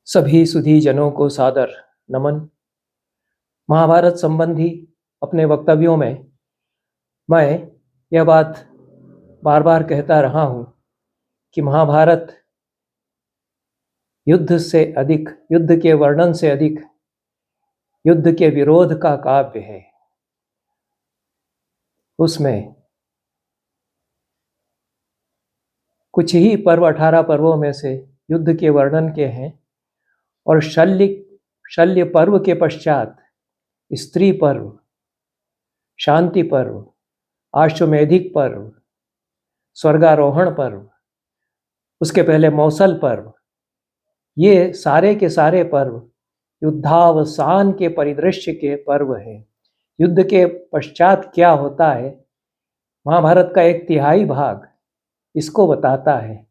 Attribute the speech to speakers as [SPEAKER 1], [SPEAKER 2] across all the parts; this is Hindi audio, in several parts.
[SPEAKER 1] सभी सुधी जनों को सादर नमन। महाभारत संबंधी अपने वक्तव्यों में मैं यह बात बार बार कहता रहा हूं कि महाभारत युद्ध से अधिक, युद्ध के वर्णन से अधिक युद्ध के विरोध का काव्य है। उसमें कुछ ही पर्व 18 पर्वों में से युद्ध के वर्णन के हैं और शल्य पर्व के पश्चात स्त्री पर्व, शांति पर्व, आश्वमेधिक पर्व, स्वर्गारोहण पर्व, उसके पहले मौसल पर्व, ये सारे के सारे पर्व युद्धावसान के परिदृश्य के पर्व हैं। युद्ध के पश्चात क्या होता है, महाभारत का 1/3 भाग इसको बताता है।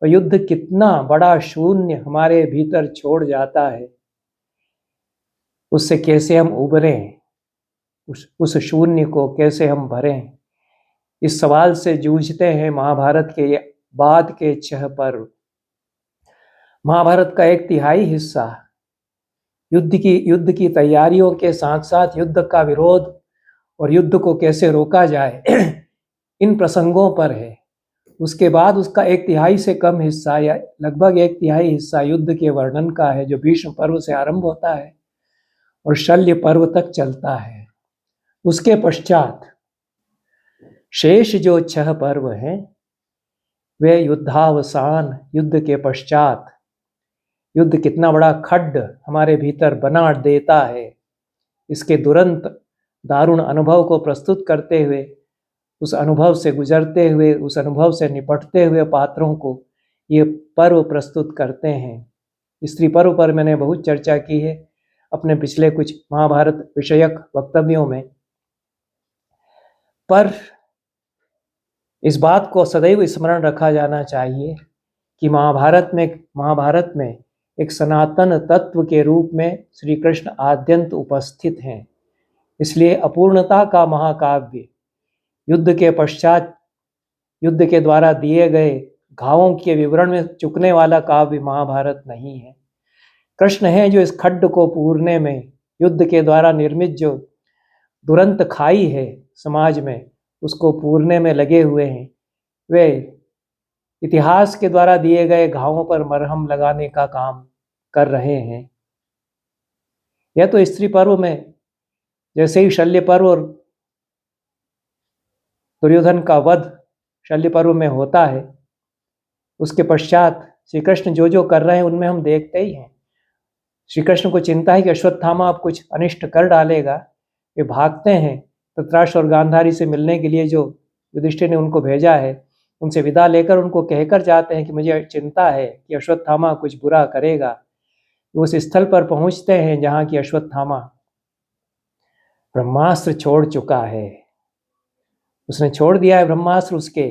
[SPEAKER 1] और युद्ध कितना बड़ा शून्य हमारे भीतर छोड़ जाता है, उससे कैसे हम उबरें, उस शून्य को कैसे हम भरें, इस सवाल से जूझते हैं महाभारत के बाद के 6 पर्व। महाभारत का 1/3 हिस्सा युद्ध की तैयारियों के साथ साथ युद्ध का विरोध और युद्ध को कैसे रोका जाए इन प्रसंगों पर है। उसके बाद उसका 1/3 से कम हिस्सा या लगभग 1/3 हिस्सा युद्ध के वर्णन का है, जो भीष्म पर्व से आरंभ होता है और शल्य पर्व तक चलता है। उसके पश्चात शेष जो 6 पर्व हैं वे युद्धावसान, युद्ध के पश्चात युद्ध कितना बड़ा खड्ड हमारे भीतर बना देता है, इसके दुरंत दारुण अनुभव को प्रस्तुत करते हुए, उस अनुभव से गुजरते हुए, उस अनुभव से निपटते हुए पात्रों को ये पर्व प्रस्तुत करते हैं। स्त्री पर्व पर मैंने बहुत चर्चा की है अपने पिछले कुछ महाभारत विषयक वक्तव्यों में। पर इस बात को सदैव स्मरण रखा जाना चाहिए कि महाभारत में एक सनातन तत्व के रूप में श्री कृष्ण आद्यंत उपस्थित हैं। इसलिए अपूर्णता का महाकाव्य, युद्ध के पश्चात युद्ध के द्वारा दिए गए घावों के विवरण में चुकने वाला काव्य महाभारत नहीं है। कृष्ण है जो इस खड्ड को पूरने में, युद्ध के द्वारा निर्मित जो दुरंत खाई है समाज में, उसको पूरने में लगे हुए हैं। वे इतिहास के द्वारा दिए गए घावों पर मरहम लगाने का काम कर रहे हैं। यह तो स्त्री पर्व में जैसे ही शल्य पर्व और दुर्योधन का वध शल्य पर्व में होता है, उसके पश्चात श्री कृष्ण जो जो कर रहे हैं उनमें हम देखते ही हैं। श्री कृष्ण को चिंता है कि अश्वत्थामा अब कुछ अनिष्ट कर डालेगा। वे भागते हैं धृतराष्ट्र और गांधारी से मिलने के लिए, जो युधिष्ठिर ने उनको भेजा है, उनसे विदा लेकर उनको कहकर जाते हैं कि मुझे चिंता है कि अश्वत्थामा कुछ बुरा करेगा। वो उस स्थल पर पहुंचते हैं जहां की अश्वत्थामा ब्रह्मास्त्र छोड़ चुका है, उसने छोड़ दिया है ब्रह्मास्त्र। उसके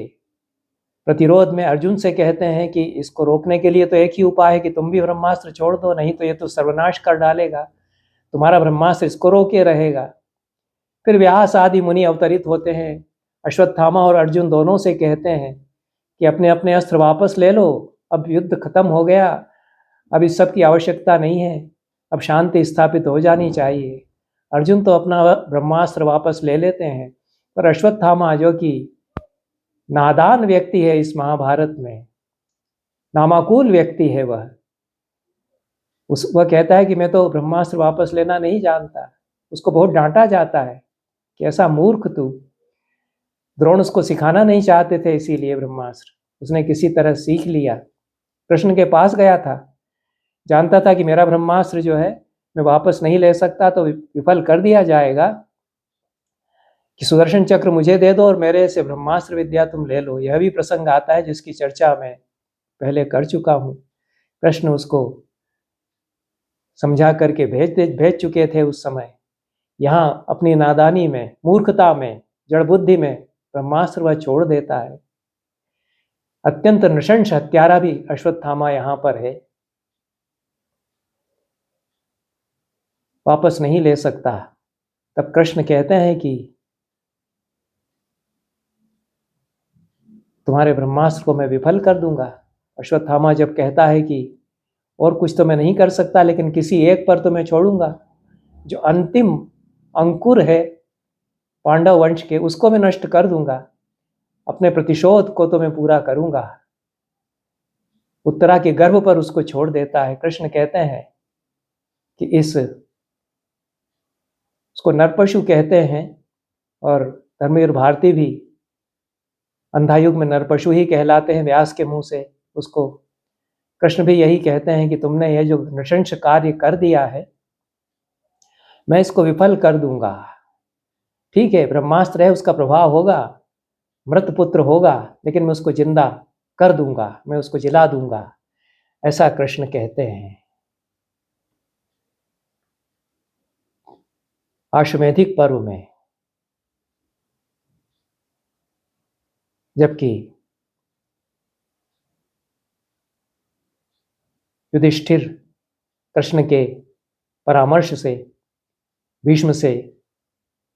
[SPEAKER 1] प्रतिरोध में अर्जुन से कहते हैं कि इसको रोकने के लिए तो एक ही उपाय है कि तुम भी ब्रह्मास्त्र छोड़ दो, नहीं तो ये तो सर्वनाश कर डालेगा, तुम्हारा ब्रह्मास्त्र इसको रोके रहेगा। फिर व्यास आदि मुनि अवतरित होते हैं, अश्वत्थामा और अर्जुन दोनों से कहते हैं कि अपने अपने अस्त्र वापस ले लो, अब युद्ध खत्म हो गया, अब इस सब की आवश्यकता नहीं है, अब शांति स्थापित हो जानी चाहिए। अर्जुन तो अपना ब्रह्मास्त्र वापस ले लेते हैं, पर अश्वत्थामा जो कि नादान व्यक्ति है इस महाभारत में, नामाकुल व्यक्ति है, वह कहता है कि मैं तो ब्रह्मास्त्र वापस लेना नहीं जानता। उसको बहुत डांटा जाता है कि ऐसा मूर्ख तू। द्रोण उसको सिखाना नहीं चाहते थे, इसीलिए ब्रह्मास्त्र उसने किसी तरह सीख लिया। कृष्ण के पास गया था, जानता था कि मेरा ब्रह्मास्त्र जो है मैं वापस नहीं ले सकता, तो विफल कर दिया जाएगा, कि सुदर्शन चक्र मुझे दे दो और मेरे से ब्रह्मास्त्र विद्या तुम ले लो। यह भी प्रसंग आता है जिसकी चर्चा मैं पहले कर चुका हूँ। कृष्ण उसको समझा करके भेज चुके थे उस समय। यहाँ अपनी नादानी में, मूर्खता में, जड़ बुद्धि में ब्रह्मास्त्र वह छोड़ देता है। अत्यंत नृशंस हत्यारा भी अश्वत्थामा यहाँ पर है, वापस नहीं ले सकता। तब कृष्ण कहते हैं कि तुम्हारे ब्रह्मास्त्र को मैं विफल कर दूंगा। अश्वत्थामा जब कहता है कि और कुछ तो मैं नहीं कर सकता, लेकिन किसी एक पर तो मैं छोड़ूंगा। जो अंतिम अंकुर है पांडव वंश के, उसको मैं नष्ट कर दूंगा। अपने प्रतिशोध को तो मैं पूरा करूंगा। उत्तरा के गर्भ पर उसको छोड़ देता है। कृष्ण कहते हैं कि उसको नरपशु कहते हैं, और धर्मवीर भारती भी अंधायुग में नरपशु ही कहलाते हैं व्यास के मुंह से। उसको कृष्ण भी यही कहते हैं कि तुमने यह जो नृशंस कार्य कर दिया है, मैं इसको विफल कर दूंगा। ठीक है, ब्रह्मास्त्र है, उसका प्रभाव होगा, मृत पुत्र होगा, लेकिन मैं उसको जिंदा कर दूंगा, मैं उसको जिला दूंगा, ऐसा कृष्ण कहते हैं। आश्वेधिक पर्व में जबकि युधिष्ठिर कृष्ण के परामर्श से भीष्म से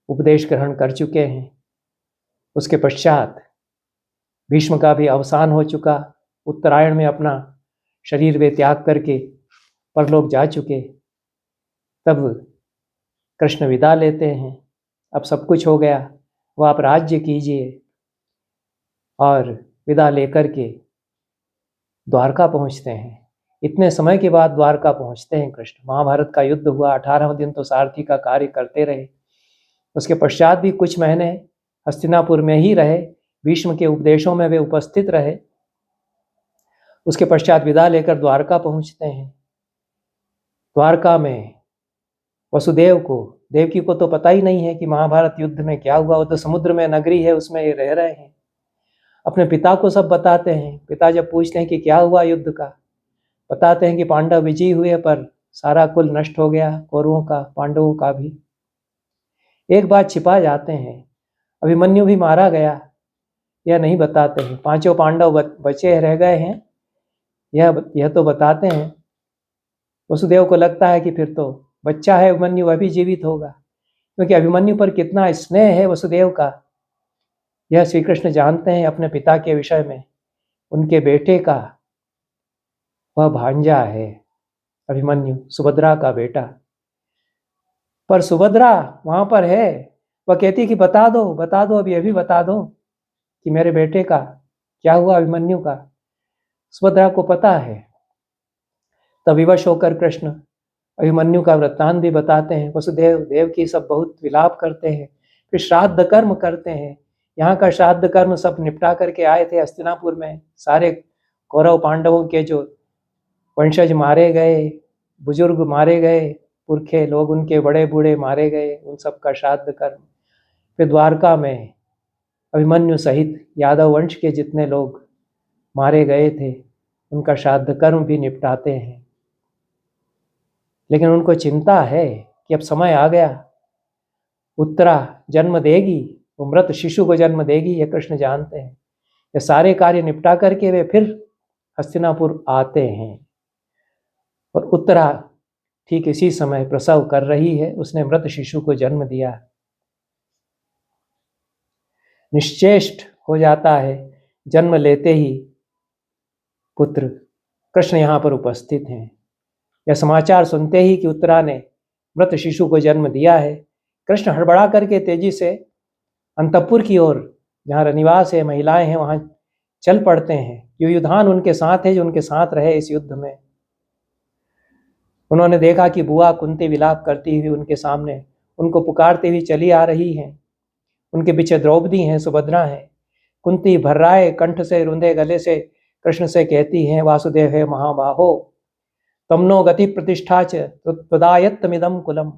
[SPEAKER 1] उपदेश ग्रहण कर चुके हैं, उसके पश्चात भीष्म का भी अवसान हो चुका। उत्तरायण में अपना शरीर वे त्याग करके परलोक जा चुके। तब कृष्ण विदा लेते हैं, अब सब कुछ हो गया, वो आप राज्य कीजिए, और विदा लेकर के द्वारका पहुंचते हैं। इतने समय के बाद द्वारका पहुंचते हैं कृष्ण। महाभारत का युद्ध हुआ, 18 दिन तो सारथी का कार्य करते रहे। उसके पश्चात भी कुछ महीने हस्तिनापुर में ही रहे, भीष्म के उपदेशों में वे उपस्थित रहे। उसके पश्चात विदा लेकर द्वारका पहुंचते हैं। द्वारका में वसुदेव को, देवकी को तो पता ही नहीं है कि महाभारत युद्ध में क्या हुआ। वो तो समुद्र में नगरी है, उसमें ये रह रहे हैं। अपने पिता को सब बताते हैं। पिता जब पूछते हैं कि क्या हुआ युद्ध का, बताते हैं कि पांडव विजयी हुए, पर सारा कुल नष्ट हो गया, कौरवों का, पांडवों का भी। एक बात छिपा जाते हैं, अभिमन्यु भी मारा गया, यह नहीं बताते हैं। 5 पांडव बचे रह गए हैं, यह तो बताते हैं। वसुदेव को लगता है कि फिर तो बच्चा है अभिमन्यु, वह भी जीवित होगा, क्योंकि अभिमन्यु पर कितना स्नेह है वसुदेव का, यह श्री कृष्ण जानते हैं अपने पिता के विषय में। उनके बेटे का वह भांजा है अभिमन्यु, सुभद्रा का बेटा। पर सुभद्रा वहां पर है, वह कहती कि बता दो, बता दो, अब यह भी बता दो कि मेरे बेटे का क्या हुआ, अभिमन्यु का। सुभद्रा को पता है। तब विवश होकर कृष्ण अभिमन्यु का वृत्तांत भी बताते हैं। वसुदेव देवकी सब बहुत विलाप करते हैं, फिर श्राद्ध कर्म करते हैं। यहाँ का श्राद्ध कर्म सब निपटा करके आए थे हस्तिनापुर में। सारे कौरव पांडवों के जो वंशज मारे गए, बुजुर्ग मारे गए, पुरखे लोग उनके बड़े बूढ़े मारे गए, उन सब का श्राद्ध कर्म। फिर द्वारका में अभिमन्यु सहित यादव वंश के जितने लोग मारे गए थे, उनका श्राद्ध कर्म भी निपटाते हैं। लेकिन उनको चिंता है कि अब समय आ गया, उत्तरा जन्म देगी, वो मृत शिशु को जन्म देगी, ये कृष्ण जानते हैं। ये सारे कार्य निपटा करके वे फिर हस्तिनापुर आते हैं, और उत्तरा ठीक इसी समय प्रसव कर रही है। उसने मृत शिशु को जन्म दिया, निश्चेष्ट हो जाता है जन्म लेते ही पुत्र। कृष्ण यहाँ पर उपस्थित हैं। यह समाचार सुनते ही कि उत्तरा ने मृत शिशु को जन्म दिया है, कृष्ण हड़बड़ा करके तेजी से अंतपुर की ओर, जहाँ रनिवास है, महिलाएं हैं, वहां चल पड़ते हैं। युयुधान उनके साथ है, जो उनके साथ रहे इस युद्ध में। उन्होंने देखा कि बुआ कुंती विलाप करती हुई उनके सामने उनको पुकारती हुई चली आ रही हैं। उनके पीछे द्रौपदी हैं, सुभद्रा हैं। कुंती भर्राए कंठ से, रुंधे गले से कृष्ण से कहती हैं, वासुदेव है महाबाहो, तमनो गति प्रतिष्ठा च त्वदायत्तमिदं कुलम।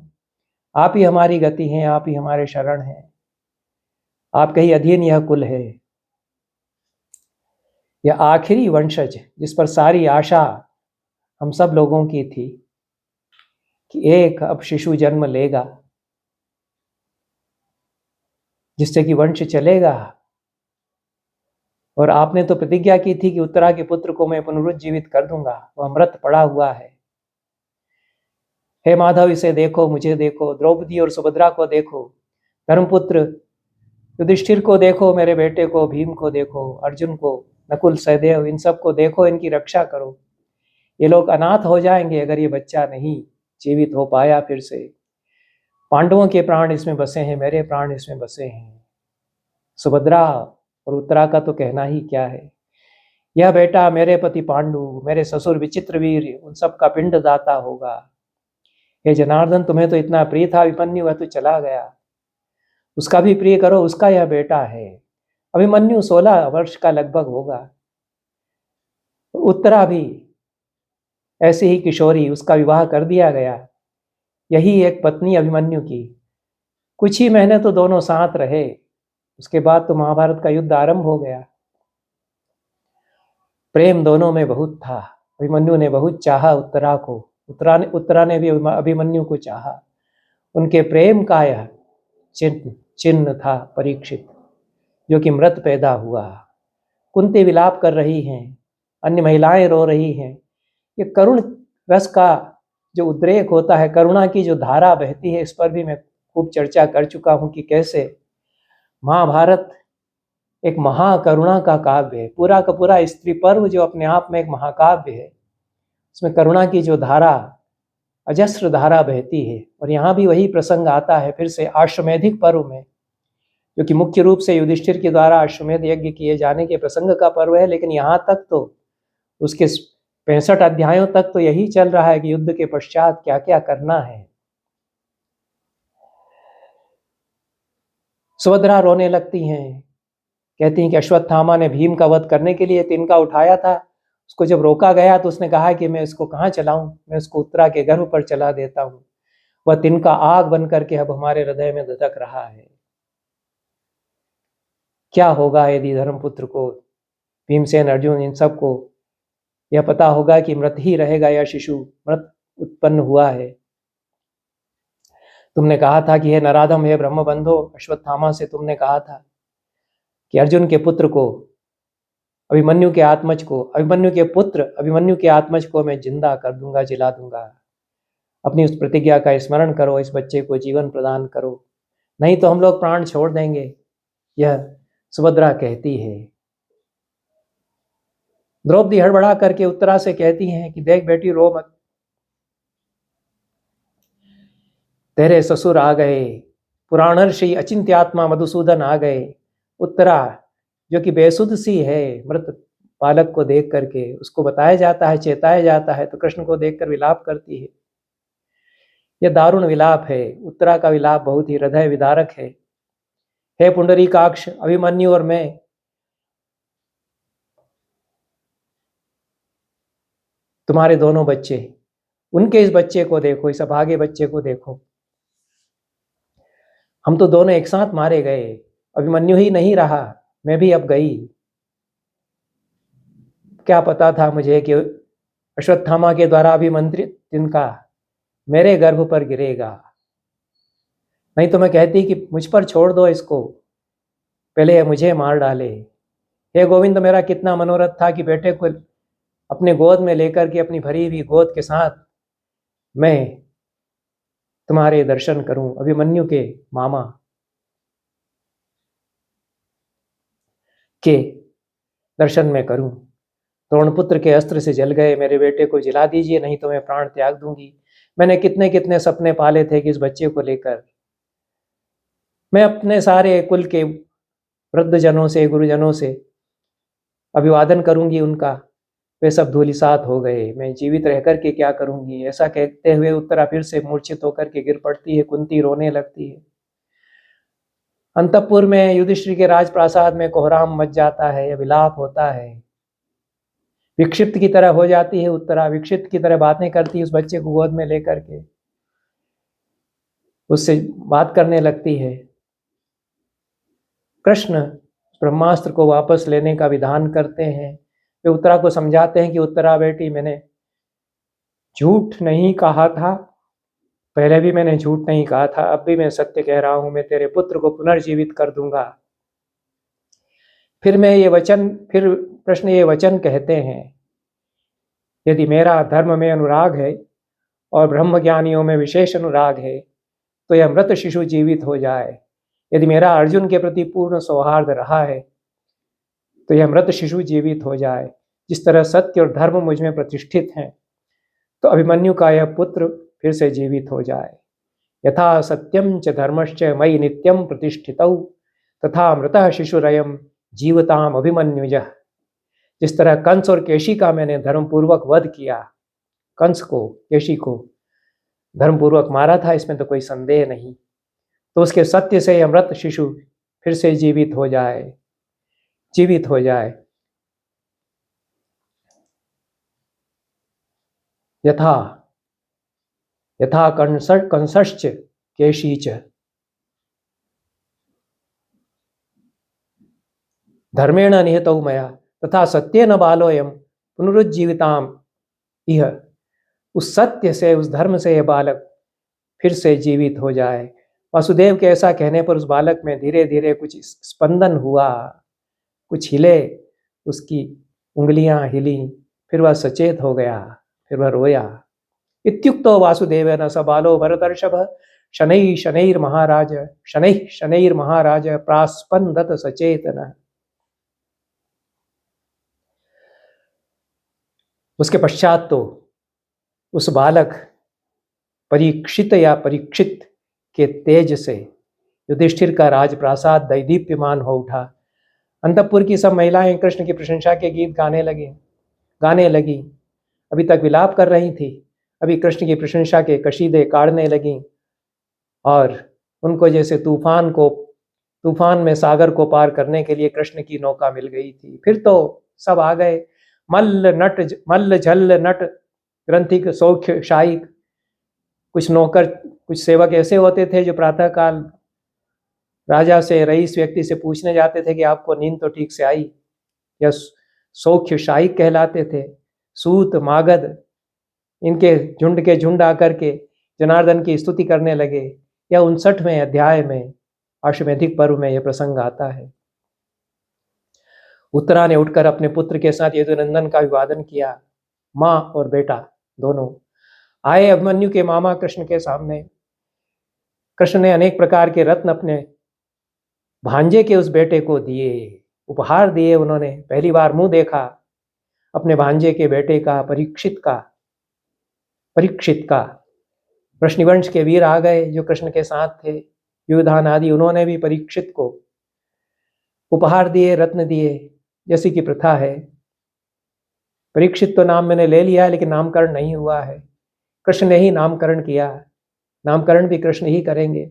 [SPEAKER 1] आप ही हमारी गति हैं, आप ही हमारे शरण हैं, आपके ही अधीन यह कुल है। यह आखिरी वंशज जिस पर सारी आशा हम सब लोगों की थी कि एक अब शिशु जन्म लेगा, जिससे कि वंश चलेगा। और आपने तो प्रतिज्ञा की थी कि उत्तरा के पुत्र को मैं पुनरुज्जीवित कर दूंगा, वह मृत पड़ा हुआ है। हे माधव, इसे देखो, मुझे देखो, द्रौपदी और सुभद्रा को देखो, धर्मपुत्र युधिष्ठिर को देखो, मेरे बेटे को, भीम को देखो, अर्जुन को, नकुल सहदेव, इन सब को देखो, इनकी रक्षा करो। ये लोग अनाथ हो जाएंगे अगर ये बच्चा नहीं जीवित हो पाया फिर से। पांडवों के प्राण इसमें बसे हैं, मेरे प्राण इसमें बसे हैं। सुभद्रा और उत्तरा का तो कहना ही क्या है। यह बेटा मेरे पति पांडु, मेरे ससुर विचित्रवीर, उन सब का पिंड दाता होगा। हे जनार्दन, तुम्हें तो इतना प्रिय था अभिमन्यु, वह तो चला गया, उसका भी प्रिय करो, उसका यह बेटा है। अभिमन्यु 16 वर्ष का लगभग होगा। उत्तरा भी ऐसी ही किशोरी, उसका विवाह कर दिया गया। यही एक पत्नी अभिमन्यु की। कुछ ही महीने तो दोनों साथ रहे, उसके बाद तो महाभारत का युद्ध आरंभ हो गया। प्रेम दोनों में बहुत था। अभिमन्यु ने बहुत चाहा उत्तरा को, उत्तरा ने भी अभिमन्यु को चाहा। उनके प्रेम का यह चिन्ह था परीक्षित, जो कि मृत पैदा हुआ। कुंती विलाप कर रही हैं, अन्य महिलाएं रो रही हैं। ये करुण रस का जो उद्रेक होता है, करुणा की जो धारा बहती है, इस पर भी मैं खूब चर्चा कर चुका हूं कि कैसे महाभारत एक महाकरुणा का काव्य है। पूरा का पूरा स्त्री पर्व जो अपने आप में एक महाकाव्य है, उसमें करुणा की जो धारा, अजस्र धारा बहती है। और यहाँ भी वही प्रसंग आता है फिर से अश्वमेधिक पर्व में, जो कि मुख्य रूप से युधिष्ठिर के द्वारा अश्वमेध यज्ञ किए जाने के प्रसंग का पर्व है। लेकिन यहाँ तक तो उसके 65 अध्यायों तक तो यही चल रहा है कि युद्ध के पश्चात क्या क्या करना है। सुभद्रा रोने लगती हैं, कहती हैं कि अश्वत्थामा ने भीम का वध करने के लिए तिनका उठाया था, उसको जब रोका गया तो उसने कहा कि मैं इसको कहाँ चलाऊं, मैं उसको उत्तरा के गर्भ पर चला देता हूं। वह तिनका आग बन करके अब हमारे हृदय में धधक रहा है। क्या होगा यदि धर्मपुत्र को, भीमसेन, अर्जुन, इन सबको यह पता होगा कि मृत ही रहेगा, यह शिशु मृत उत्पन्न हुआ है। तुमने कहा था कि हे नराधम, हे ब्रह्मबंधो, अश्वत्थामा से तुमने कहा था कि अर्जुन के पुत्र को, अभिमन्यु के आत्मज को, अभिमन्यु के पुत्र अभिमन्यु के आत्मज को मैं जिंदा कर दूंगा, जिला दूंगा। अपनी उस प्रतिज्ञा का स्मरण करो, इस बच्चे को जीवन प्रदान करो, नहीं तो हम लोग प्राण छोड़ देंगे, यह सुभद्रा कहती है। द्रौपदी हड़बड़ा करके उत्तरा से कहती हैं कि देख बेटी, रो मत, तेरे ससुर आ गए, पुराणर्षि अचिंत्यात्मा मधुसूदन आ गए। उत्तरा जो कि बेसुध सी है, मृत बालक को देख करके, उसको बताया जाता है, चेताया जाता है, तो कृष्ण को देखकर विलाप करती है। यह दारुण विलाप है। उत्तरा का विलाप बहुत ही हृदय विदारक है। हे पुंडरीकाक्ष, अभिमन्यु और मैं तुम्हारे दोनों बच्चे, उनके इस बच्चे को देखो, इस अभागे बच्चे को देखो। हम तो दोनों एक साथ मारे गए, अभिमन्यु ही नहीं रहा, मैं भी अब गई। क्या पता था मुझे कि अश्वत्थामा के द्वारा अभिमंत्रित तिनका मेरे गर्भ पर गिरेगा। नहीं तो मैं कहती कि मुझ पर छोड़ दो इसको, पहले मुझे मार डाले। हे गोविंद, मेरा कितना मनोरथ था कि बेटे को अपने गोद में लेकर के, अपनी भरी हुई गोद के साथ मैं तुम्हारे दर्शन करूं, अभिमन्यु के मामा के दर्शन में करूं। द्रोणपुत्र के अस्त्र से जल गए, मेरे बेटे को जिला दीजिए, नहीं तो मैं प्राण त्याग दूंगी। मैंने कितने कितने सपने पाले थे कि इस बच्चे को लेकर मैं अपने सारे कुल के वृद्धजनों से, गुरुजनों से अभिवादन करूंगी उनका, वे सब धूलिसात हो गए, मैं जीवित रहकर के क्या करूंगी। ऐसा कहते हुए उत्तरा फिर से मूर्छित होकर के गिर पड़ती है। कुंती रोने लगती है। अंतपुर में युधिष्ठिर के राजप्रासाद में कोहराम मच जाता है, विलाप होता है। विक्षिप्त की तरह हो जाती है उत्तरा, विक्षिप्त की तरह बातें करती है, उस बच्चे को गोद में लेकर के उससे बात करने लगती है। कृष्ण ब्रह्मास्त्र को वापस लेने का विधान करते हैं। वे उत्तरा को समझाते हैं कि उत्तरा बेटी, मैंने झूठ नहीं कहा था, पहले भी मैंने झूठ नहीं कहा था, अब भी मैं सत्य कह रहा हूं, मैं तेरे पुत्र को पुनर्जीवित कर दूंगा। फिर कृष्ण ये वचन कहते हैं, यदि मेरा धर्म में अनुराग है और ब्रह्म ज्ञानियों में विशेष अनुराग है तो यह मृत शिशु जीवित हो जाए। यदि मेरा अर्जुन के प्रति पूर्ण सौहार्द रहा है तो यह मृत शिशु जीवित हो जाए। जिस तरह सत्य और धर्म मुझ में प्रतिष्ठित हैं, तो अभिमन्यु का यह पुत्र फिर से जीवित हो जाए। यथा सत्यम च धर्मश्च मयि नित्यम प्रतिष्ठितौ तथा मृतः शिशुरयम जीवताम अभिमन्युजः। जिस तरह कंस और केशी का मैंने धर्मपूर्वक वध किया, कंस को, केशी को धर्मपूर्वक मारा था, इसमें तो कोई संदेह नहीं, तो उसके सत्य से यह मृत शिशु फिर से जीवित हो जाए, जीवित हो जाए। यथा यथा कंसश्च केशी च धर्मेण निहतौ मया तथा सत्येन बालोयम पुनरुज्जीविताम इह। उस सत्य से, उस धर्म से यह बालक फिर से जीवित हो जाए। वासुदेव के ऐसा कहने पर उस बालक में धीरे धीरे कुछ स्पंदन हुआ, कुछ हिले, उसकी उंगलियां हिली, फिर वह सचेत हो गया, फिर वह रोया। इत्युक्तो वासुदेवेन स बालो भरतर्षभ शनैः शनैर्महाराज शनैः शनैर्महाराज प्रास्पंदत सचेतन। उसके पश्चात तो उस बालक परीक्षित या परीक्षित के तेज से युधिष्ठिर का राजप्रासाद दैदीप्यमान हो उठा। अंतपुर की सब महिलाएं कृष्ण की प्रशंसा के गीत गाने लगी। अभी तक विलाप कर रही थी, अभी कृष्ण की प्रशंसा के कशीदे काढ़ने लगी, और उनको जैसे तूफान में सागर को पार करने के लिए कृष्ण की नौका मिल गई थी। फिर तो सब आ गए, मल्ल झल्ल नट ग्रंथिक सौख्य शायिक। कुछ नौकर, कुछ सेवक ऐसे होते थे जो प्रातःकाल राजा से, रईस व्यक्ति से पूछने जाते थे कि आपको नींद तो ठीक से आई, या सौख्य शायिक कहलाते थे। सूत मागध इनके झुंड के झुंड आकर के जनार्दन की स्तुति करने लगे। या 59वें अध्याय में अश्वमेधिक पर्व में यह प्रसंग आता है। उत्तरा ने उठकर अपने पुत्र के साथ यदुनंदन का अभिवादन किया। माँ और बेटा दोनों आए अभिमन्यु के मामा कृष्ण के सामने। कृष्ण ने अनेक प्रकार के रत्न अपने भांजे के उस बेटे को दिए, उपहार दिए। उन्होंने पहली बार मुंह देखा अपने भांजे के बेटे का, परीक्षित का। वृष्णिवंश के वीर आ गए जो कृष्ण के साथ थे, युधान आदि, उन्होंने भी परीक्षित को उपहार दिए, रत्न दिए, जैसी की प्रथा है। परीक्षित तो नाम मैंने ले लिया है, लेकिन नामकरण नहीं हुआ है। कृष्ण ने ही नामकरण किया, नामकरण भी कृष्ण ही करेंगे।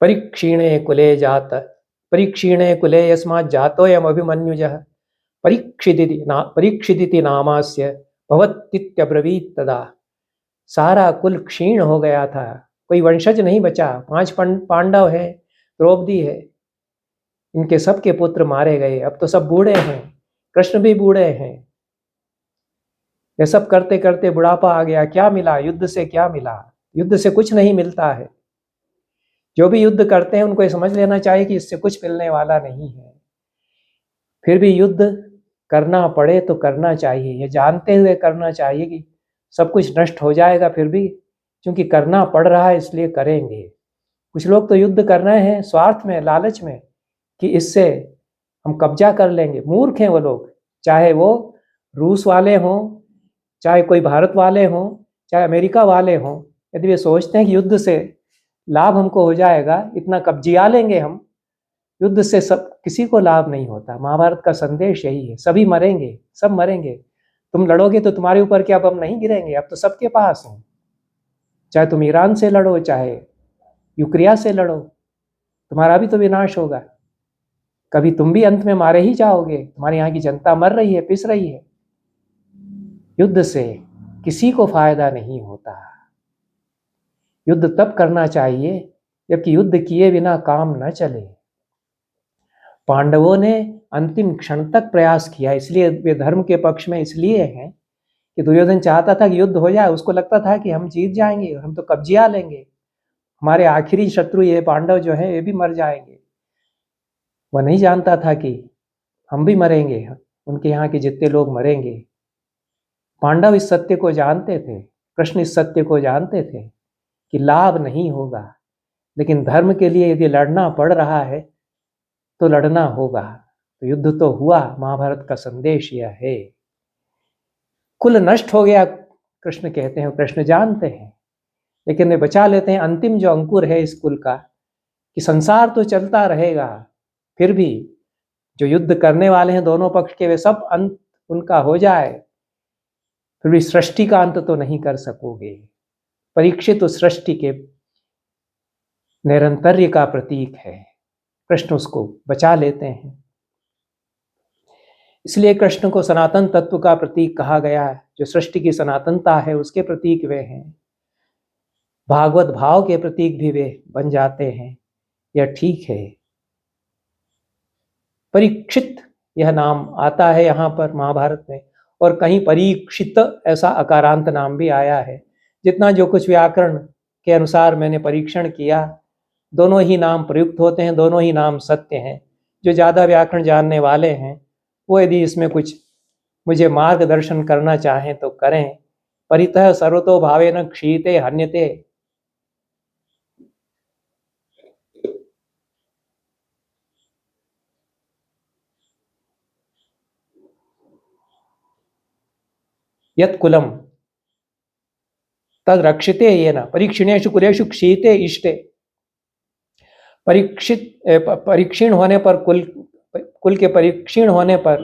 [SPEAKER 1] परीक्षीणे कुले यस्मात् जातोऽयम् अभिमन्युजः परीक्षिदिति नामास्य भवत्तित्यब्रवीत् तदा। सारा कुल क्षीण हो गया था, कोई वंशज नहीं बचा। 5 पांडव हैं, द्रौपदी है, इनके सबके पुत्र मारे गए। अब तो सब बूढ़े हैं, कृष्ण भी बूढ़े हैं। ये सब करते करते बुढ़ापा आ गया। क्या मिला युद्ध से? क्या मिला? युद्ध से कुछ नहीं मिलता है। जो भी युद्ध करते हैं उनको ये समझ लेना चाहिए कि इससे कुछ मिलने वाला नहीं है। फिर भी युद्ध करना पड़े तो करना चाहिए, ये जानते हुए करना चाहिए कि सब कुछ नष्ट हो जाएगा, फिर भी क्योंकि करना पड़ रहा है इसलिए करेंगे। कुछ लोग तो युद्ध कर रहे हैं स्वार्थ में, लालच में, कि इससे हम कब्जा कर लेंगे। मूर्ख हैं वो लोग, चाहे वो रूस वाले हों, चाहे कोई भारत वाले हों, चाहे अमेरिका वाले हों। यदि वे सोचते हैं कि युद्ध से लाभ हमको हो जाएगा, इतना कब्जिया लेंगे हम, युद्ध से सब किसी को लाभ नहीं होता। महाभारत का संदेश यही है, सभी मरेंगे, सब मरेंगे। तुम लड़ोगे तो तुम्हारे ऊपर क्या बम नहीं गिरेंगे? अब तो सबके पास है, चाहे तुम ईरान से लड़ो, चाहे यूक्रिया से लड़ो, तुम्हारा भी तो विनाश होगा। कभी तुम भी अंत में मारे ही जाओगे। तुम्हारे यहाँ की जनता मर रही है, पिस रही है। युद्ध से किसी को फायदा नहीं होता। युद्ध तब करना चाहिए जबकि युद्ध किए बिना काम न चले। पांडवों ने अंतिम क्षण तक प्रयास किया, इसलिए वे धर्म के पक्ष में इसलिए हैं कि दुर्योधन चाहता था कि युद्ध हो जाए। उसको लगता था कि हम जीत जाएंगे, हम तो कब्जिया लेंगे, हमारे आखिरी शत्रु ये पांडव जो हैं ये भी मर जाएंगे। वह नहीं जानता था कि हम भी मरेंगे, उनके यहाँ के जितने लोग मरेंगे। पांडव इस सत्य को जानते थे, कृष्ण इस सत्य को जानते थे कि लाभ नहीं होगा, लेकिन धर्म के लिए यदि लड़ना पड़ रहा है तो लड़ना होगा। तो युद्ध तो हुआ, महाभारत का संदेश यह है। कुल नष्ट हो गया कृष्ण कहते हैं, कृष्ण जानते हैं, लेकिन वे बचा लेते हैं अंतिम जो अंकुर है इस कुल का, कि संसार तो चलता रहेगा, फिर भी जो युद्ध करने वाले हैं दोनों पक्ष के, वे सब अंत उनका हो जाए, फिर भी सृष्टि का अंत तो नहीं कर सकोगे। परीक्षित उस सृष्टि के निरंतर्य का प्रतीक है, कृष्ण उसको बचा लेते हैं। इसलिए कृष्ण को सनातन तत्व का प्रतीक कहा गया है। जो सृष्टि की सनातनता है उसके प्रतीक वे हैं, भागवत भाव के प्रतीक भी वे बन जाते हैं, यह ठीक है। परीक्षित यह नाम आता है यहाँ पर महाभारत में, और कहीं परीक्षित ऐसा अकारांत नाम भी आया है। जितना जो कुछ व्याकरण के अनुसार मैंने परीक्षण किया, दोनों ही नाम प्रयुक्त होते हैं, दोनों ही नाम सत्य हैं। जो ज़्यादा व्याकरण जानने वाले हैं वो यदि इसमें कुछ मुझे मार्गदर्शन करना चाहें तो करें। परितः सर्वतो भावेन क्षीयते हन्यते। यत्कुलम तद रक्षिते येन परीक्षिणेषु कुलेषु क्षीयते इष्टे। परीक्षीण होने पर, कुल के परीक्षीण होने पर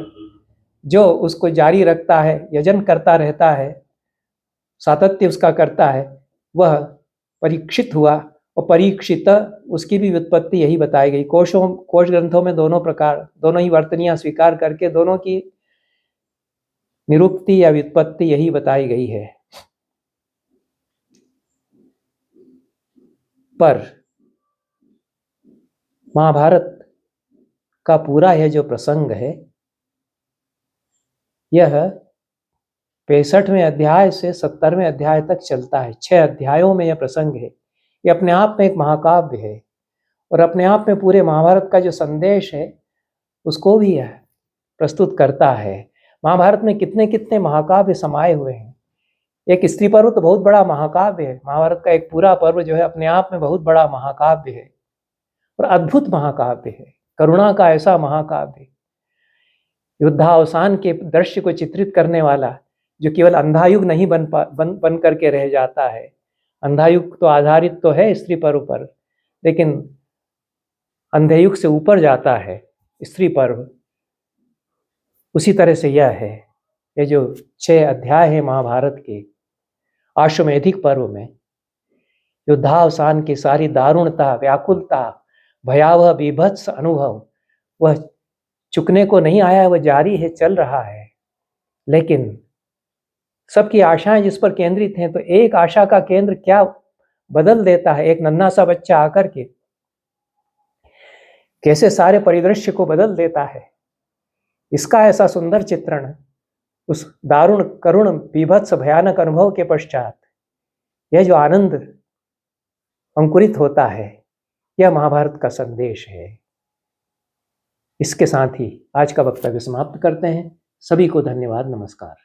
[SPEAKER 1] जो उसको जारी रखता है, यजन करता रहता है, सातत्य उसका करता है, वह परीक्षित हुआ। और परीक्षित उसकी भी व्युत्पत्ति यही बताई गई। कोश ग्रंथों में दोनों प्रकार, दोनों ही वर्तनियां स्वीकार करके दोनों की निरुक्ति या व्युत्पत्ति यही बताई गई है। पर महाभारत का पूरा यह जो प्रसंग है, यह 65वें अध्याय से 70वें अध्याय तक चलता है। 6 अध्यायों में यह प्रसंग है। ये अपने आप में एक महाकाव्य है, और अपने आप में पूरे महाभारत का जो संदेश है उसको भी यह प्रस्तुत करता है। महाभारत में कितने कितने महाकाव्य समाये हुए हैं। एक स्त्री पर्व तो बहुत बड़ा महाकाव्य है। महाभारत का एक पूरा पर्व जो है अपने आप में बहुत बड़ा महाकाव्य है, और अद्भुत महाकाव्य है, करुणा का ऐसा महाकाव्य, युद्धावसान के दृश्य को चित्रित करने वाला, जो केवल अंधायुग नहीं बन करके रह जाता है। अंधायुग तो आधारित तो है स्त्री पर्व पर, लेकिन अंधयुग से ऊपर जाता है स्त्री पर्व। उसी तरह से यह है, ये जो 6 अध्याय है महाभारत के आश्वमेधिक पर्व में, युद्धावसान की सारी दारुणता, व्याकुलता, भयावह बीभत्स अनुभव, वह चुकने को नहीं आया है, वह जारी है, चल रहा है। लेकिन सबकी आशाएं जिस पर केंद्रित हैं, तो एक आशा का केंद्र क्या बदल देता है, एक नन्हा सा बच्चा आकर के कैसे सारे परिदृश्य को बदल देता है। इसका ऐसा सुंदर चित्रण उस दारुण, करुण, बीभत्स, भयानक अनुभव के पश्चात यह जो आनंद अंकुरित होता है, यह महाभारत का संदेश है। इसके साथ ही आज का वक्तव्य समाप्त करते हैं। सभी को धन्यवाद, नमस्कार।